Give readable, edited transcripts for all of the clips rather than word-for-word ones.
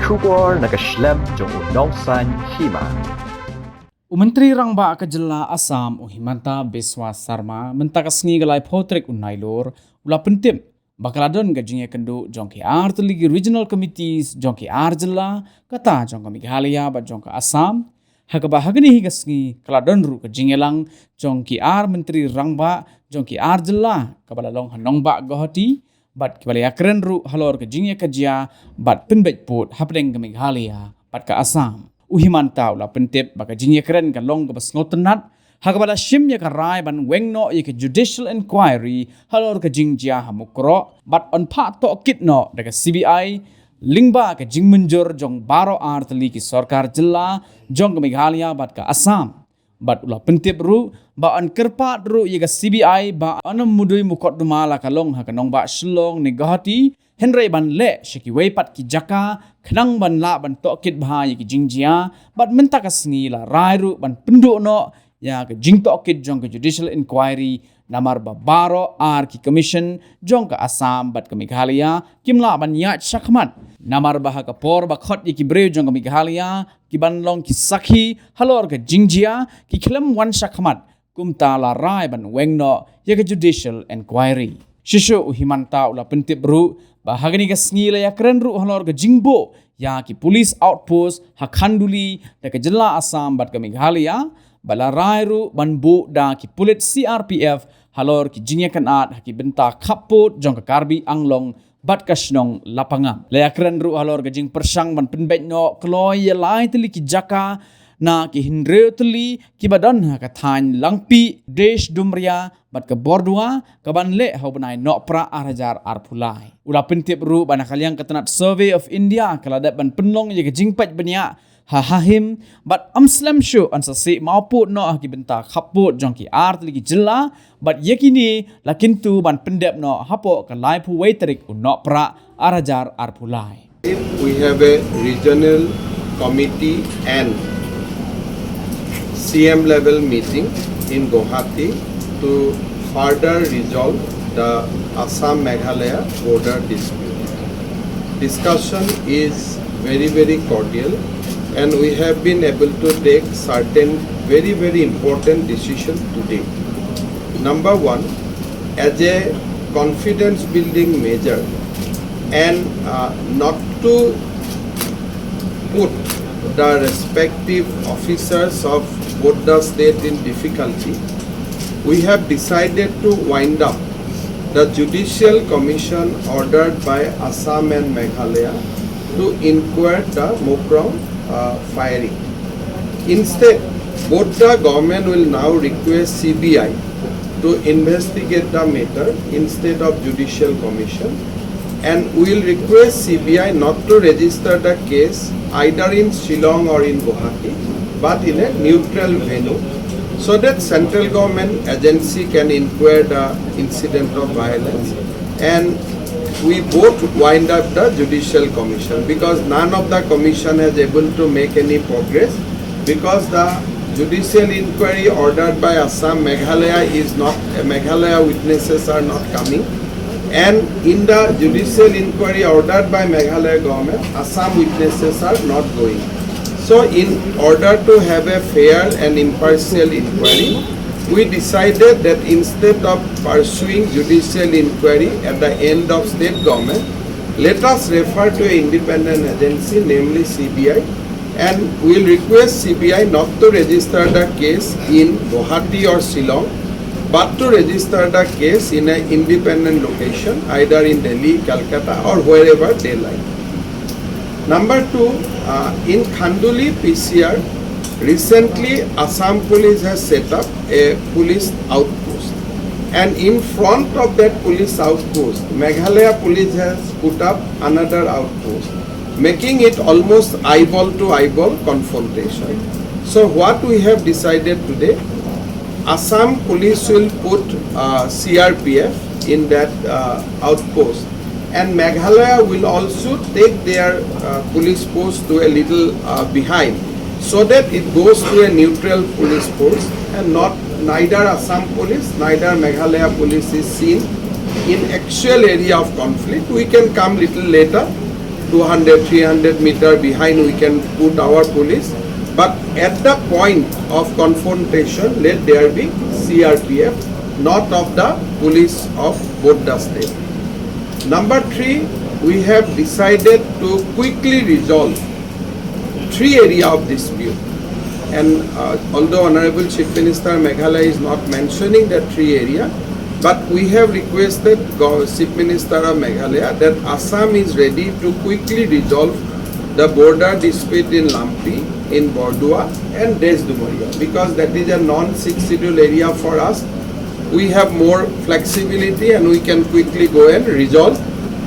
Shukor nakaslem jong unongsan Hima. Menteri Rangba Kajela Assam Himanta Biswa Sarma mentakasngi galai potrik Halor ula pentim bakaladon ga Jingjia kendu jongki Ligi Regional Committees jongki Jela kata jongka Meghalaya ba jongka Assam hakaba hagani higasngi kaladon ru ga Jingelang jongki Menteri Rangba jongki Jela kabala long hanongba gohati bat kibali akren ru Halor ga Jingjia kajia bat penbet pot hapdeng ga Meghalaya bat ka Assam Himanta ula pentip baka Jingjia keren ka long gabas ngotenat hakabala shim ya karai ban wengno ya ke judicial inquiry Halor ka Jingjia Mukroh bat on pa Tohkit no daga CBI lingba ka jingmenjur jong baro artli ki sarkar jela jong ka Meghalaya bat ka Assam bat ula pentip ru ba on Crpf ru ya ka CBI ba on mudui mukot dumala ka long hakanong ba shlong negahati Henry ban le shiki weipat ki jaka khnang ban la ban Tohkit bahaya ki Jingjia bat menta kasngi la rairu ban penduk no ya ke jing Tohkit jong ke judicial inquiry namar baro ki commission jong ke Assam bat ke Meghalaya kimla ban yat shakmat namar bah ka por ba khot ki breu jong ke Meghalaya ki ban long ki sakhi Halor ke Jingjia ki khlem wan shakmat kumta la rai ban wengno ya ke judicial inquiry Shishu Himanta ula pentip ru bahagani kasngi la ya keren ru Halor ke Jingbo ya ki police outpost hakhanduli da ke jela Assam bat ke Meghalaya bala rairu banbu da ki pulit Crpf Halor ki Jingjia kanat haki benta Khappud jong ke Karbi Anglong bat kasnong lapangam la ya keren ru Halor ke Jing persang ban penbet no kloy ya lai teli ki jaka na ki hinreu teli ki badan ha ka than langpi desh dumria bat ke bordua ka ban le hau banai no pra arajar arpulai ula pentip ru bana kaliang ketenat survey of India kaladat ban penlong ye ke jingpat banya hahim bat amslam shu ansa se mauput no ki benta Khappud jongki teli ki jela bat yakini lakintu ban pendep no hapo ka lai pu waiterik no pra arajar arpulai. We have a regional committee and CM level meeting in Guwahati to further resolve the Assam Meghalaya border dispute. Discussion is very cordial and we have been able to take certain very important decisions today. Number one, as a confidence building measure and not to put the respective officers of both the state in difficulty, we have decided to wind up the judicial commission ordered by Assam and Meghalaya to inquire the Mukroh firing. Instead, both the government will now request CBI to investigate the matter instead of judicial commission, and will request CBI not to register the case either in Shillong or in Guwahati, but in a neutral venue, so that central government agency can inquire the incident of violence, and we both wind up the judicial commission, because none of the commission has able to make any progress, because the judicial inquiry ordered by Assam Meghalaya is not, Meghalaya witnesses are not coming, and in the judicial inquiry ordered by Meghalaya government, Assam witnesses are not going. So in order to have a fair and impartial inquiry, we decided that instead of pursuing judicial inquiry at the end of state government, let us refer to an independent agency, namely CBI, and we will request CBI not to register the case in Guwahati or Shillong, but to register the case in an independent location, either in Delhi, Calcutta or wherever they like. Number two, in Khanduli PCR, recently Assam police has set up a police outpost, and in front of that police outpost, Meghalaya police has put up another outpost, making it almost eyeball to eyeball confrontation. So what we have decided today, Assam police will put CRPF in that outpost, and Meghalaya will also take their police post to a little behind, so that it goes to a neutral police post, and neither Assam police neither Meghalaya police is seen in actual area of conflict. We can come little later 200, 300 meter behind we can put our police. But at the point of confrontation, let there be CRPF, not of the police of both the state. Number 3, we have decided to quickly resolve 3 areas of dispute. And although Honorable Chief Minister Meghalaya is not mentioning that 3 areas, but we have requested Chief Minister of Meghalaya that Assam is ready to quickly resolve the border dispute in Lampi, in Bordua and Desdumoria, because that is a non-6 schedule area for us. We have more flexibility and we can quickly go and resolve.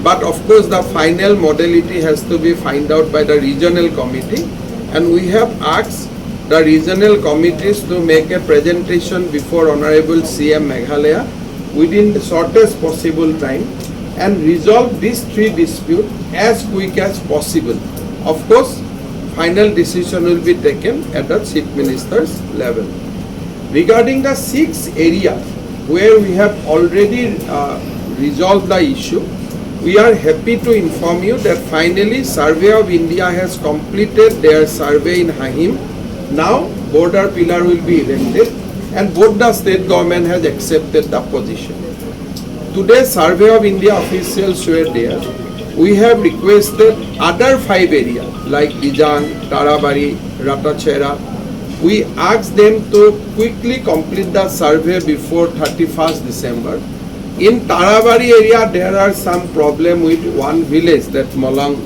But of course the final modality has to be found out by the regional committee, and we have asked the regional committees to make a presentation before Honorable CM Meghalaya within the shortest possible time and resolve these 3 disputes as quick as possible. Of course, final decision will be taken at the Chief Minister's level. Regarding the 6 areas where we have already resolved the issue, we are happy to inform you that finally Survey of India has completed their survey in Hima. Now border pillar will be erected and both the state government has accepted the position. Today Survey of India officials were there. We have requested other 5 areas like Dijang, Tarabari, Ratachera. We asked them to quickly complete the survey before 31st December. In Tarabari area, there are some problem with one village, that Molang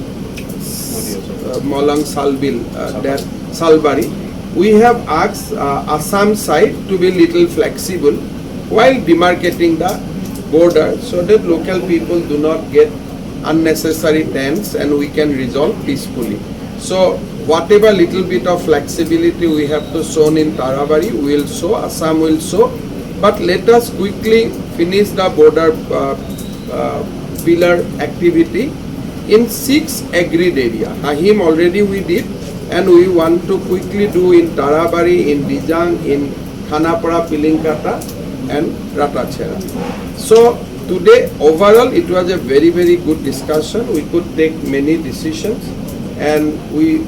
Salbil, that Salbari. We have asked Assam side to be little flexible while demarcating the border so that local people do not get unnecessary tense and we can resolve peacefully. So whatever little bit of flexibility we have to show in Tarabari, we will show, Assam will show, but let us quickly finish the border pillar activity in 6 agreed area. Hima already we did, and we want to quickly do in Tarabari, in Dijang, in Khanapara, Pilinkata and Ratachera. So today overall it was a very good discussion. We could take many decisions and we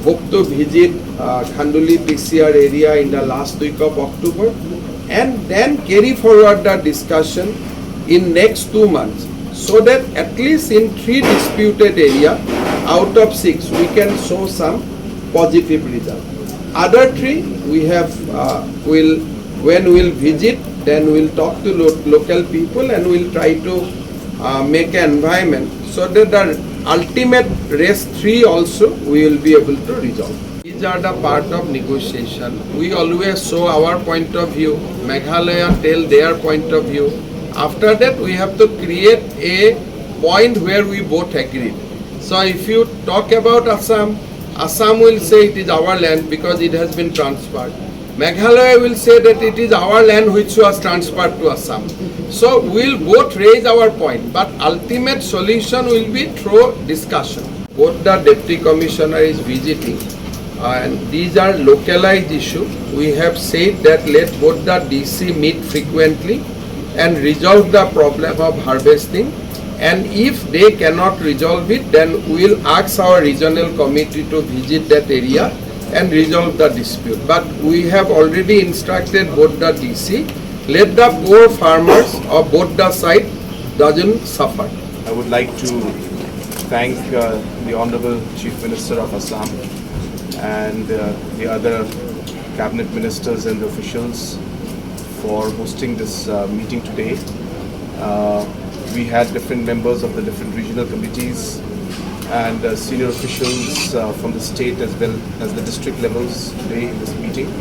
hope to visit Khanduli PCR area in the last week of October and then carry forward the discussion in next 2 months, so that at least in 3 disputed area out of 6 we can show some positive result. Other 3 we have when we'll visit, then we'll talk to local people and we'll try to make an environment so that the ultimate rest 3 also we will be able to resolve. These are the part of negotiation. We always show our point of view, Meghalaya tell their point of view. After that we have to create a point where we both agree. So if you talk about Assam, Assam will say it is our land because it has been transferred. Meghalaya will say that it is our land which was transferred to Assam. So we will both raise our point, but ultimate solution will be through discussion. Both the Deputy Commissioner is visiting and these are localized issues. We have said that let both the DC meet frequently and resolve the problem of harvesting, and if they cannot resolve it, then we will ask our regional committee to visit that area and resolve the dispute. But we have already instructed both the DC, let the poor farmers of both the side doesn't suffer. I would like to thank the Honorable Chief Minister of Assam and the other cabinet ministers and officials for hosting this meeting today. We had different members of the different regional committees and senior officials from the state as well as the district levels today in this meeting.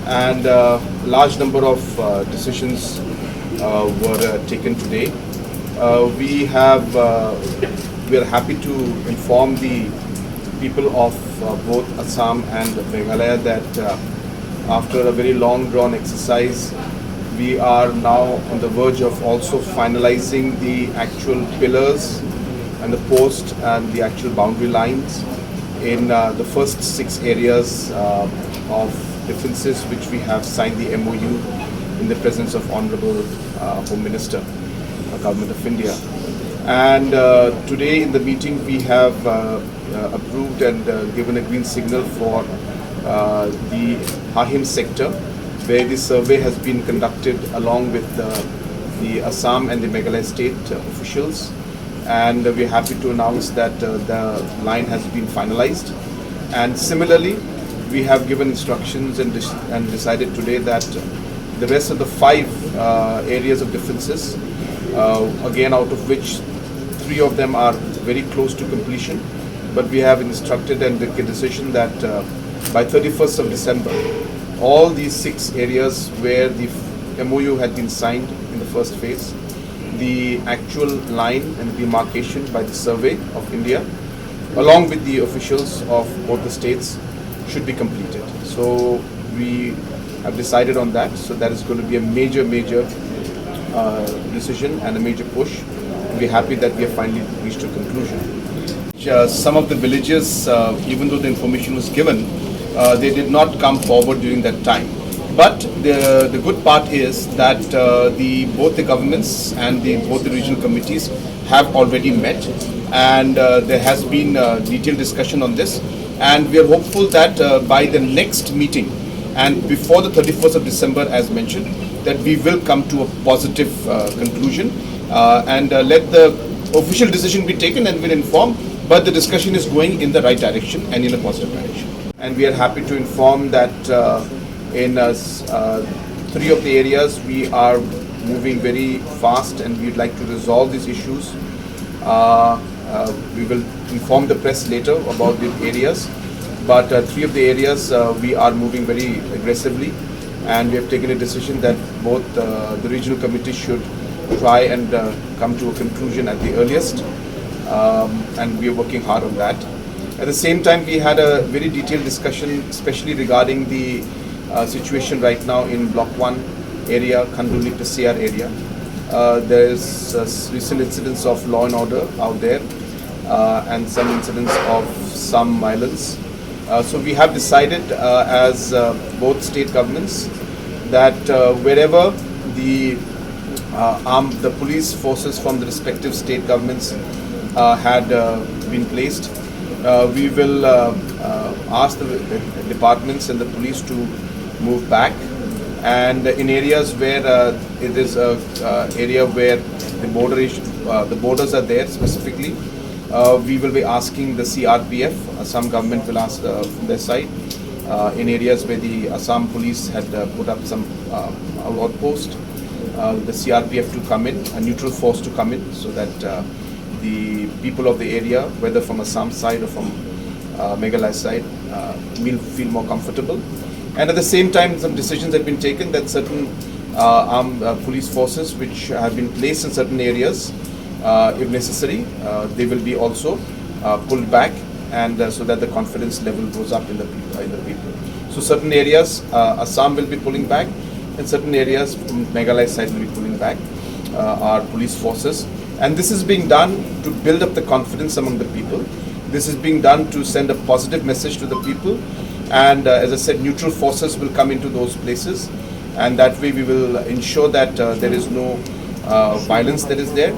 And a large number of decisions were taken today. We are happy to inform the people of both Assam and Meghalaya that after a very long drawn exercise, we are now on the verge of also finalizing the actual pillars and the post and the actual boundary lines in the first 6 areas of differences which we have signed the MOU in the presence of Honorable Home Minister, Government of India. And today in the meeting we have approved and given a green signal for the Hahim sector, where the survey has been conducted along with the Assam and the Meghalaya state officials, and we're happy to announce that the line has been finalized. And similarly, we have given instructions and decided today that the rest of the 5 areas of differences, again out of which 3 of them are very close to completion, but we have instructed and taken a decision that by 31st of December, all these 6 areas where the MOU had been signed in the first phase, the actual line and demarcation by the Survey of India, along with the officials of both the states, should be completed. So we have decided on that. So that is going to be a major decision and a major push. We're happy that we have finally reached a conclusion. Some of the villages, even though the information was given, they did not come forward during that time. But the good part is that both the governments and both the regional committees have already met, and there has been detailed discussion on this. And we are hopeful that by the next meeting and before the 31st of December, as mentioned, that we will come to a positive conclusion and let the official decision be taken, and we'll inform. But the discussion is going in the right direction and in a positive direction. And we are happy to inform that in 3 of the areas we are moving very fast, and we'd like to resolve these issues. We will inform the press later about the areas, but 3 of the areas we are moving very aggressively, and we have taken a decision that both the regional committee should try and come to a conclusion at the earliest, and we are working hard on that. At the same time, we had a very detailed discussion, especially regarding the situation right now in Block 1 area, Khanduli PCR area. There is recent incidents of law and order out there, and some incidents of some violence. So we have decided as both state governments that wherever the police forces from the respective state governments had been placed, we will ask the departments and the police to move back, and in areas where it is a area where the borders are there specifically, we will be asking the Crpf. Assam government will ask from their side in areas where the Assam police had put up some outpost, the Crpf to come in, a neutral force to come in, so that the people of the area, whether from Assam side or from Meghalaya side, will feel more comfortable. And at the same time, some decisions have been taken that certain armed police forces which have been placed in certain areas, if necessary, they will be also pulled back, and so that the confidence level goes up in the people. So certain areas, Assam will be pulling back, and certain areas from Meghalaya side will be pulling back our police forces. And this is being done to build up the confidence among the people. This is being done to send a positive message to the people. And as I said, neutral forces will come into those places, and that way we will ensure that there is no violence that is there.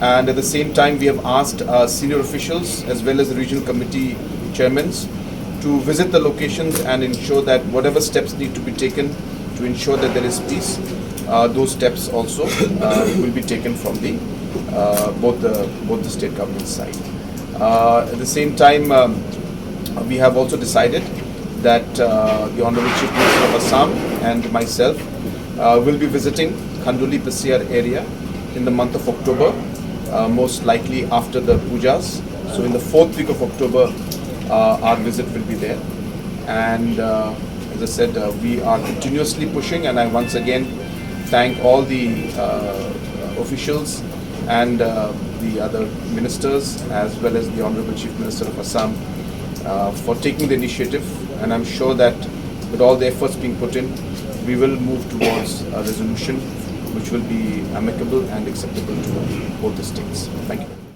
And at the same time, we have asked senior officials as well as the regional committee chairmen to visit the locations and ensure that whatever steps need to be taken to ensure that there is peace, those steps also will be taken from the both the state government side. At the same time, we have also decided that the Honorable Chief Minister of Assam and myself will be visiting Khanduli PCR area in the month of October, most likely after the pujas. So in the 4th week of October, our visit will be there. And as I said, we are continuously pushing, and I once again thank all the officials and the other ministers as well as the Honorable Chief Minister of Assam for taking the initiative. And I'm sure that with all the efforts being put in, we will move towards a resolution which will be amicable and acceptable to both the states. Thank you.